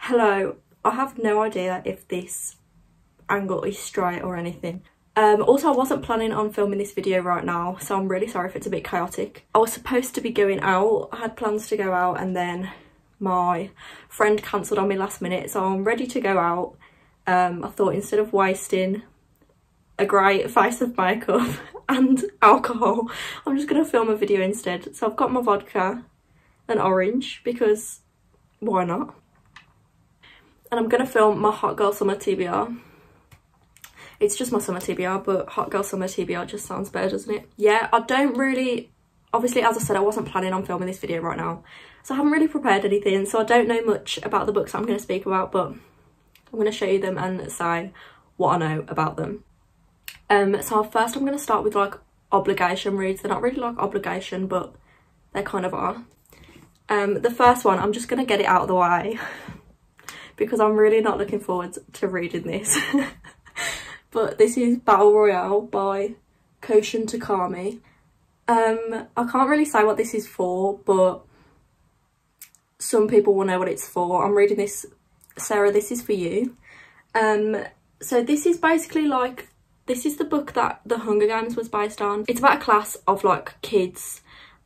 Hello, I have no idea if this angle is straight or anything. Also, I wasn't planning on filming this video right now, so I'm really sorry if it's a bit chaotic. I was supposed to be going out, I had plans to go out, and then my friend cancelled on me last minute, so I'm ready to go out. I thought instead of wasting a great face of makeup and alcohol, I'm just going to film a video instead. So I've got my vodka and orange because why not? And I'm going to film my Hot Girl Summer TBR. It's just my summer TBR, but Hot Girl Summer TBR just sounds better, doesn't it? Yeah, I don't really... Obviously, as I said, I wasn't planning on filming this video right now, so I haven't really prepared anything, so I don't know much about the books I'm going to speak about, but I'm going to show you them and say what I know about them. So first I'm going to start with like obligation reads. They're not really like obligation, but they kind of are. The first one, I'm just going to get it out of the way because I'm really not looking forward to reading this. But this is Battle Royale by Quotient. I can't really say what this is for, but some people will know what it's for. I'm reading this. Sarah, this is for you. So this is basically like, this is the book that The Hunger Games was based on. It's about a class of like kids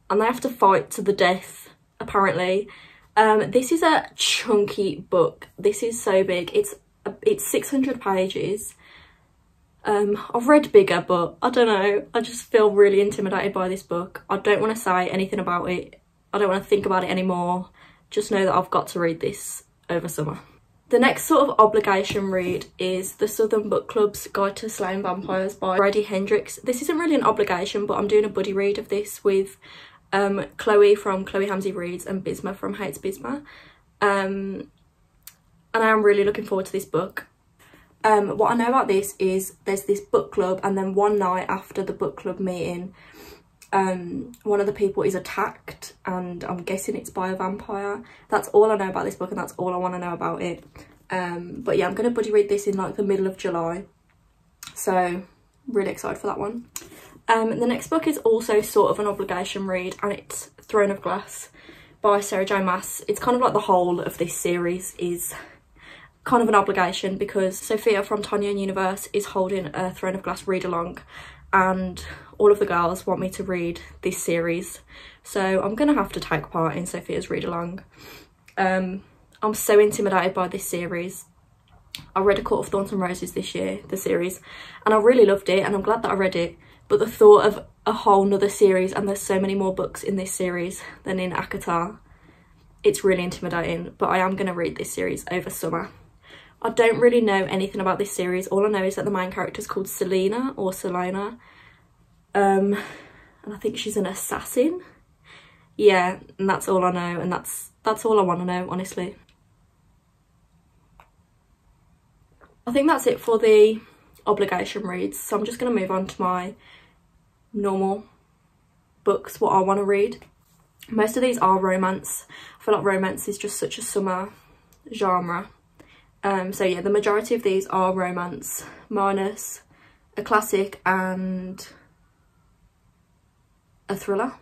and they have to fight to the death, apparently. This is a chunky book. This is so big. It's 600 pages. I've read bigger, but I don't know. I just feel really intimidated by this book. I don't want to say anything about it. I don't want to think about it anymore. Just know that I've got to read this over summer. The next sort of obligation read is The Southern Book Club's Guide to Slaying Vampires by Brady Hendricks. This isn't really an obligation, but I'm doing a buddy read of this with Chloe from Chloe Hamsey Reads and Bisma from Hates Bisma. And I am really looking forward to this book. What I know about this is there's this book club, and then one night after the book club meeting, one of the people is attacked, and I'm guessing it's by a vampire. That's all I know about this book, and that's all I want to know about it. But yeah, I'm going to buddy read this in like the middle of July, so really excited for that one. The next book is also sort of an obligation read, and it's Throne of Glass by Sarah J Maas. It's kind of like the whole of this series is kind of an obligation because Sophia from Tanya and Universe is holding a Throne of Glass read along, and all of the girls want me to read this series, so I'm gonna have to take part in Sophia's read along. I'm so intimidated by this series. I read A Court of Thorns and Roses this year, the series, and I really loved it, and I'm glad that I read it, but the thought of a whole nother series, and there's so many more books in this series than in ACOTAR, it's really intimidating. But I am gonna read this series over summer. I don't really know anything about this series. All I know is that the main character is called Selena or Selena. And I think she's an assassin. Yeah, and that's all I know, and that's all I want to know, honestly. I think that's it for the obligation reads. So I'm just going to move on to my normal books, what I want to read. Most of these are romance. I feel like romance is just such a summer genre. So yeah, the majority of these are romance, minus a classic and a thriller.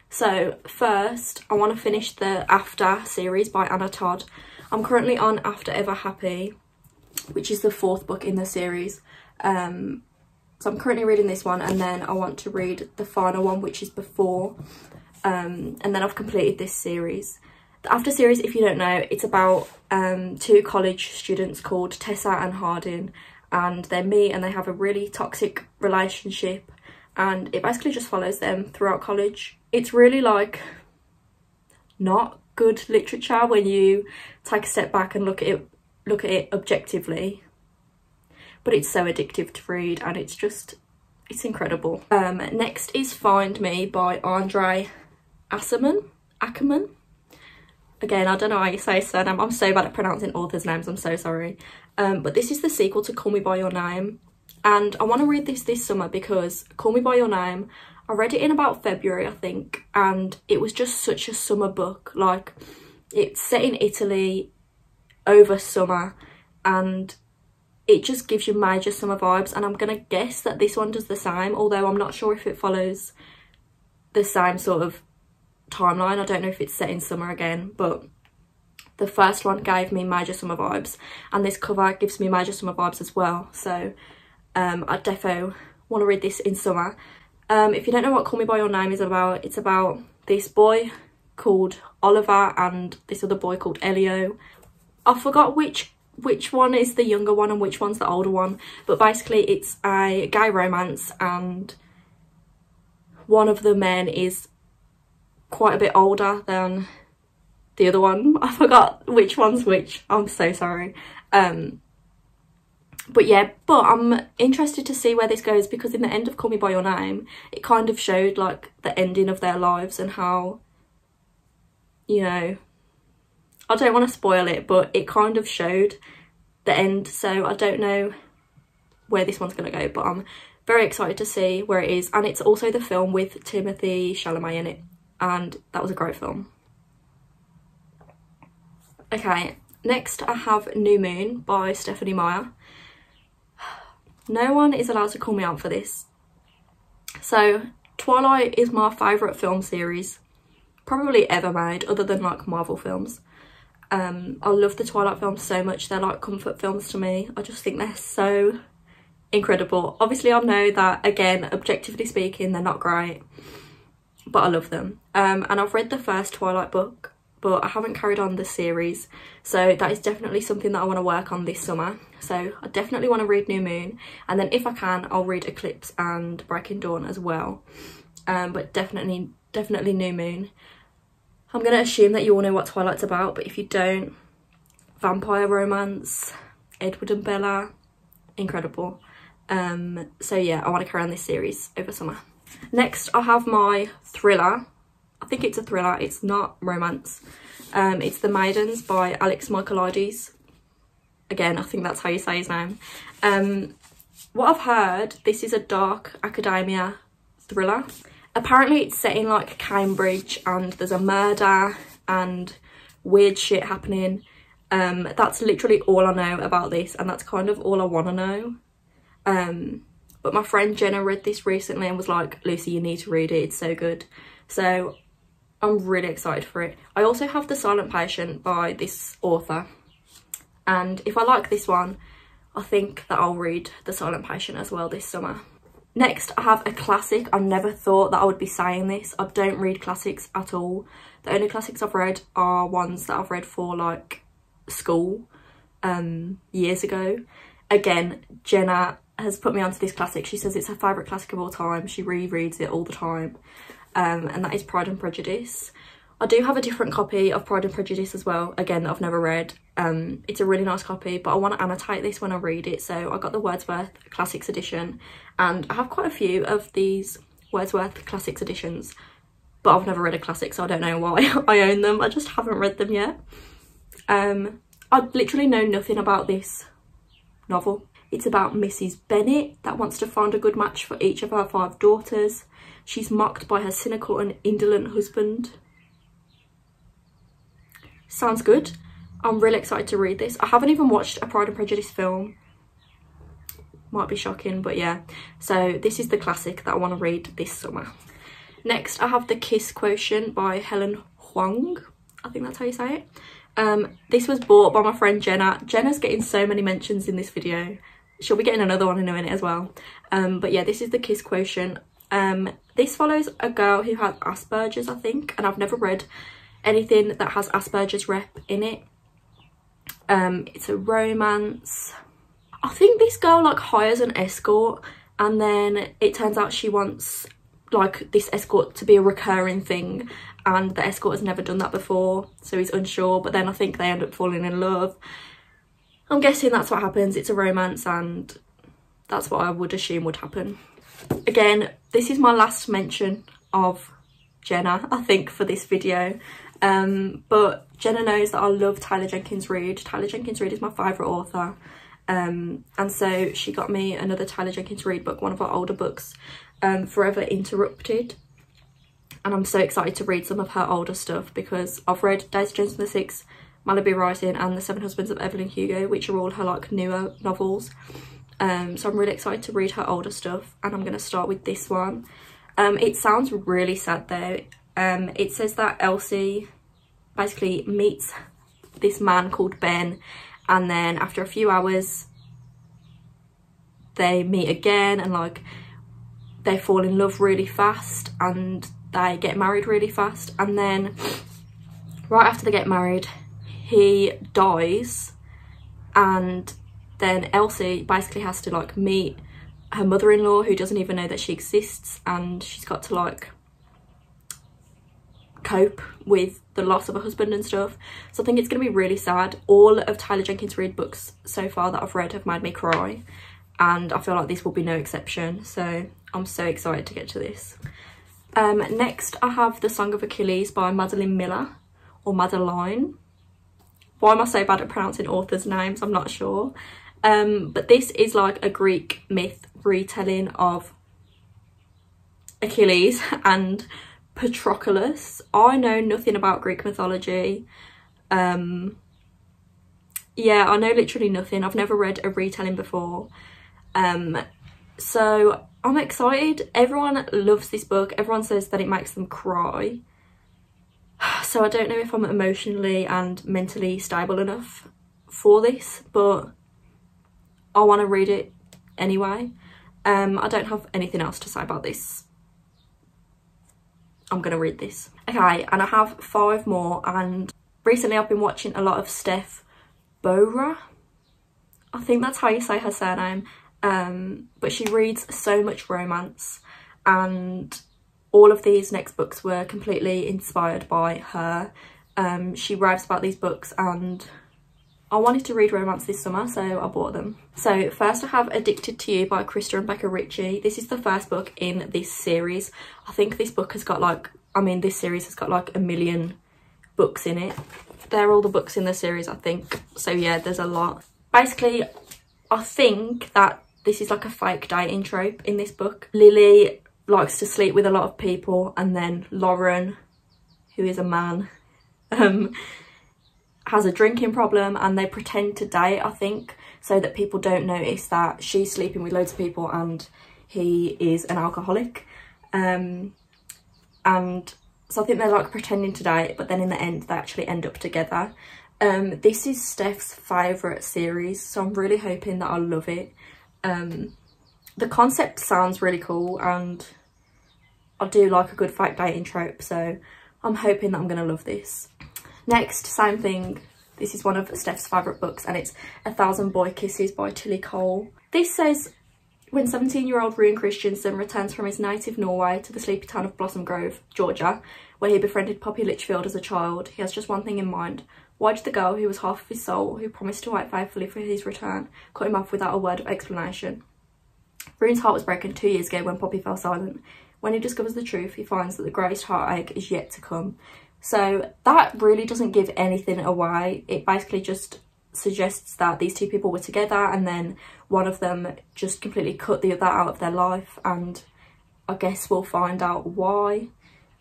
So first, I want to finish the After series by Anna Todd. I'm currently on After Ever Happy, which is the 4th book in the series. So I'm currently reading this one, and then I want to read the final one, which is Before. And then I've completed this series. The After series, if you don't know, it's about 2 college students called Tessa and Hardin, and they meet and they have a really toxic relationship, and it basically just follows them throughout college. It's really like not good literature when you take a step back and look at it objectively, but it's so addictive to read, and it's incredible. Next is Find Me by Andre Ackerman. Again, I don't know how you say his surname. I'm so bad at pronouncing authors' names, I'm so sorry. But this is the sequel to Call Me By Your Name, and I want to read this summer because Call Me By Your Name, I read it in about February, I think, and it was just such a summer book. Like, it's set in Italy over summer, and it just gives you major summer vibes, and I'm gonna guess that this one does the same, although I'm not sure if it follows the same sort of timeline. I don't know if it's set in summer again, but the first one gave me major summer vibes, and this cover gives me major summer vibes as well. So I defo want to read this in summer. If you don't know what Call Me By Your Name is about, it's about this boy called Oliver and this other boy called Elio. I forgot which one is the younger one and which one's the older one, but basically it's a gay romance, and one of the men is quite a bit older than the other one. I forgot which one's which, I'm so sorry. But yeah, but I'm interested to see where this goes, because in the end of Call Me By Your Name, it kind of showed like the ending of their lives and how, you know, I don't want to spoil it, but it kind of showed the end. So I don't know where this one's going to go, but I'm very excited to see where it is. And it's also the film with Timothée Chalamet in it, and that was a great film. Okay, next I have New Moon by Stephanie Meyer. No one is allowed to call me out for this. So Twilight is my favourite film series probably ever made, other than like Marvel films. I love the Twilight films so much. They're like comfort films to me. I just think they're so incredible. Obviously I know that, again, objectively speaking, they're not great, but I love them. And I've read the first Twilight book, but I haven't carried on the series, so that is definitely something that I want to work on this summer. So I definitely want to read New Moon, and then if I can, I'll read Eclipse and Breaking Dawn as well. But definitely New Moon. I'm going to assume that you all know what Twilight's about, but if you don't, vampire romance, Edward and Bella, incredible. So yeah, I want to carry on this series over summer. Next I have my thriller. I think it's a thriller, it's not romance. It's The Maidens by Alex Michaelides. Again, I think that's how you say his name. What I've heard, this is a dark academia thriller. Apparently it's set in like Cambridge, and there's a murder and weird shit happening. That's literally all I know about this, and that's kind of all I want to know. But my friend Jenna read this recently and was like, Lucy, you need to read it, it's so good. So I'm really excited for it. I also have The Silent Patient by this author, and if I like this one, I think that I'll read The Silent Patient as well this summer. Next I have a classic. I never thought that I would be saying this. I don't read classics at all. The only classics I've read are ones that I've read for like school years ago. Again, Jenna has put me onto this classic. She says it's her favourite classic of all time. She rereads it all the time. And that is Pride and Prejudice. I do have a different copy of Pride and Prejudice as well, again, that I've never read. It's a really nice copy, but I want to annotate this when I read it, so I got the Wordsworth Classics edition, and I have quite a few of these Wordsworth Classics editions, but I've never read a classic, so I don't know why I own them. I just haven't read them yet. I literally know nothing about this novel. It's about Mrs. Bennet that wants to find a good match for each of her 5 daughters. She's mocked by her cynical and indolent husband. Sounds good. I'm really excited to read this. I haven't even watched a Pride and Prejudice film. Might be shocking, but yeah. So this is the classic that I want to read this summer. Next, I have The Kiss Quotient by Helen Huang. I think that's how you say it. This was bought by my friend Jenna. Jenna's getting so many mentions in this video. She'll be getting another one in a minute as well. But yeah, this is The Kiss Quotient. This follows a girl who has Asperger's, I think, and I've never read anything that has Asperger's rep in it. It's a romance. I think this girl like hires an escort, and then it turns out she wants like this escort to be a recurring thing, and the escort has never done that before, so he's unsure, but then I think they end up falling in love. I'm guessing that's what happens. It's a romance, and that's what I would assume would happen. Again, this is my last mention of Jenna, I think, for this video. But Jenna knows that I love Taylor Jenkins Reid. Taylor Jenkins Reid is my favourite author. And so she got me another Taylor Jenkins Reid book, one of her older books, Forever Interrupted. And I'm so excited to read some of her older stuff, because I've read Daisy Jones and the Six, Malibu Rising and The Seven Husbands of Evelyn Hugo, which are all her like newer novels. So I'm really excited to read her older stuff, and I'm going to start with this one. It sounds really sad though. It says that Elsie basically meets this man called Ben, and then after a few hours they meet again, and like they fall in love really fast and they get married really fast. And then right after they get married, he dies, and then Elsie basically has to like meet her mother-in-law, who doesn't even know that she exists, and she's got to like cope with the loss of a husband and stuff. So I think it's going to be really sad. All of Taylor Jenkins Reid books so far that I've read have made me cry, and I feel like this will be no exception, so I'm so excited to get to this. Next I have The Song of Achilles by Madeline Miller, or Madeline. Why am I so bad at pronouncing authors' names? I'm not sure. But this is like a Greek myth retelling of Achilles and Patroclus. I know nothing about Greek mythology. Yeah, I know literally nothing. I've never read a retelling before. So I'm excited. Everyone loves this book. Everyone says that it makes them cry. So I don't know if I'm emotionally and mentally stable enough for this, but I want to read it anyway. I don't have anything else to say about this. I'm gonna read this. Okay, and I have 5 more, and recently I've been watching a lot of Steph Bora. I think that's how you say her surname. But she reads so much romance, and all of these next books were completely inspired by her. She raves about these books, and I wanted to read romance this summer, so I bought them. So first I have Addicted to You by Krista and Becca Ritchie. This is the first book in this series. I think this book has got like, this series has got like 1 million books in it. They're all the books in the series, I think. So yeah, there's a lot. Basically, I think that this is like a fake dating trope in this book. Lily likes to sleep with a lot of people, and then Lauren, who is a man, has a drinking problem, and they pretend to date, I think, so that people don't notice that she's sleeping with loads of people and he is an alcoholic. And so I think they're like pretending to date, but then in the end they actually end up together. This is Steph's favourite series, so I'm really hoping that I'll love it. The concept sounds really cool, and I do like a good fake dating trope, so I'm hoping that I'm going to love this. Next, same thing. This is one of Steph's favourite books, and it's 1,000 Boy Kisses by Tilly Cole. This says, when 17-year-old Rune Christensen returns from his native Norway to the sleepy town of Blossom Grove, Georgia, where he befriended Poppy Litchfield as a child, he has just one thing in mind. Why did the girl who was half of his soul, who promised to wait faithfully for his return, cut him off without a word of explanation? Rune's heart was broken 2 years ago when Poppy fell silent. When he discovers the truth, he finds that the greatest heartache is yet to come. So that really doesn't give anything away. It basically just suggests that these two people were together, and then one of them just completely cut the other out of their life, and I guess we'll find out why.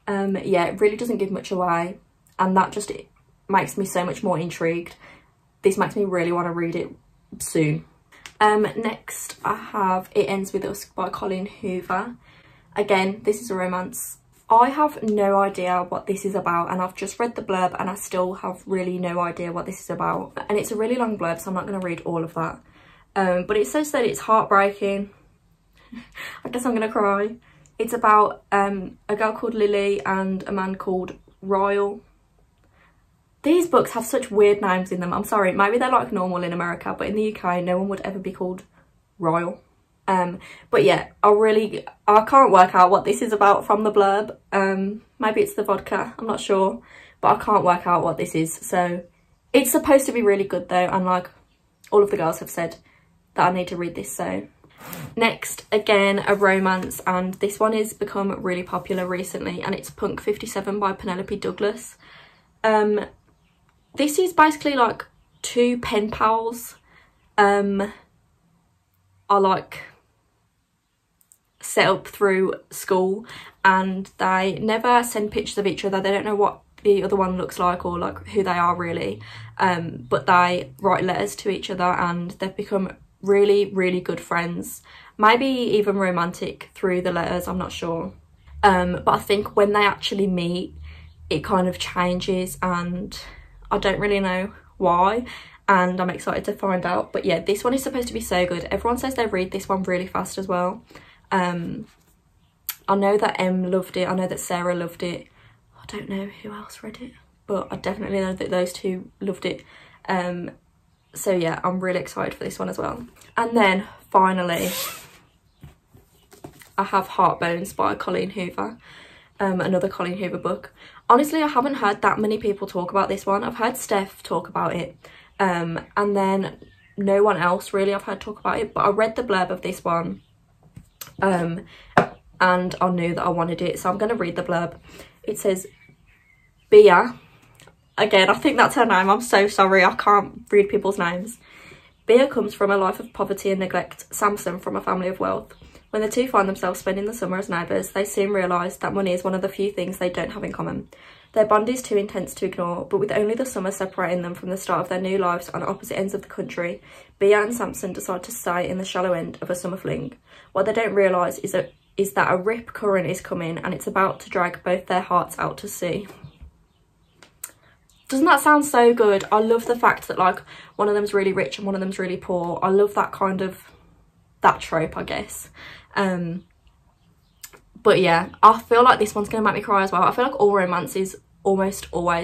Yeah, it really doesn't give much away, and that just makes me so much more intrigued. This makes me really want to read it soon. Next I have It Ends With Us by Colleen Hoover. Again, this is a romance. I have no idea what this is about, and I've just read the blurb and I still have really no idea what this is about. And it's a really long blurb, so I'm not going to read all of that. But it says that it's heartbreaking. I guess I'm going to cry. It's about a girl called Lily and a man called Ryle. These books have such weird names in them. I'm sorry, maybe they're like normal in America, but in the UK no one would ever be called Ryle. But yeah, I can't work out what this is about from the blurb. Maybe it's the vodka, I'm not sure, but I can't work out what this is. So it's supposed to be really good though, and like all of the girls have said that I need to read this. So next, again a romance, and this one has become really popular recently, and it's Punk 57 by Penelope Douglas. This is basically like two pen pals are like set up through school, and they never send pictures of each other. They don't know what the other one looks like or like who they are really, but they write letters to each other, and they've become really good friends, maybe even romantic through the letters, I'm not sure. But I think when they actually meet it kind of changes, and I don't really know why, and I'm excited to find out. But yeah, this one is supposed to be so good. Everyone says they read this one really fast as well. I know that Em loved it, I know that Sarah loved it, I don't know who else read it, but I definitely know that those two loved it. So yeah, I'm really excited for this one as well. And then finally I have Heartbones by Colleen Hoover, another Colleen Hoover book. Honestly, I haven't heard that many people talk about this one. I've heard Steph talk about it, and then no one else really I've heard talk about it, but I read the blurb of this one, and I knew that I wanted it, so I'm going to read the blurb. It says, Bia, again, I think that's her name, I'm so sorry, I can't read people's names. Bia comes from a life of poverty and neglect, Samson from a family of wealth. When the two find themselves spending the summer as neighbours, they soon realise that money is one of the few things they don't have in common. Their bond is too intense to ignore, but with only the summer separating them from the start of their new lives on opposite ends of the country, Bia and Samson decide to stay in the shallow end of a summer fling. What they don't realise is that a rip current is coming and it's about to drag both their hearts out to sea. Doesn't that sound so good? I love the fact that like one of them's really rich and one of them's really poor. I love that kind of, that trope, I guess. But yeah, I feel like this one's gonna make me cry as well. I feel like all romances almost always